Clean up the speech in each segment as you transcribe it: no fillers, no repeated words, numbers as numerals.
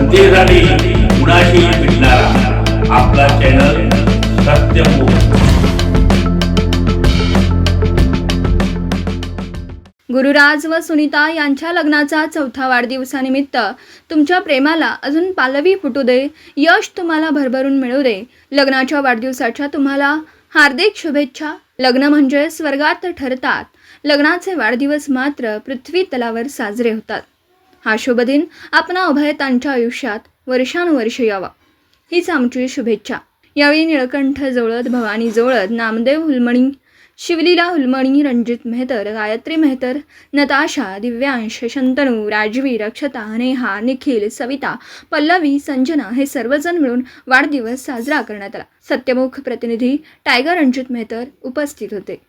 जनतेसाठी कुणाशी भेटणारा आपला चॅनल सत्यमुख. गुरुराज व सुनीता यांच्या लग्नाचा 4था वाढदिवसानिमित्त तुमच्या प्रेमाला अजून पालवी फुटू दे, यश तुम्हाला भरभरून मिळू दे. लग्नाच्या वाढदिवसाच्या तुम्हाला हार्दिक शुभेच्छा. लग्न म्हणजे स्वर्गात ठरतात, लग्नाचे वाढदिवस मात्र पृथ्वी तलावर साजरे होतात. हा शुभ दिन आपणा उभयतांच्या आयुष्यात वर्षानुवर्षे यावा हीच आमची शुभेच्छा. यावेळी निळकंठ जोळद, भवानी जोळद, नामदेव हुलमणी, शिवलीला हुलमणी, रणजित मेहतर, गायत्री मेहतर, नताशा, दिव्यांश, शंतनू, राजवीर, अक्षता, नेहा, निखिल, सविता, पल्लवी, संजना हे सर्वजण मिळून वाढदिवस साजरा करण्यात आला. सत्यमुख प्रतिनिधी टायगर रणजित मेहतर उपस्थित होते.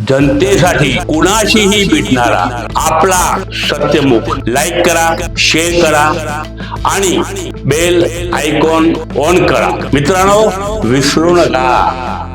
जनतेसाठी कुणाशीही भेटणारा आपला सत्यमुख. लाईक करा, शेअर करा आणि बेल आयकॉन ऑन करा. मित्रांनो, विसरू नका.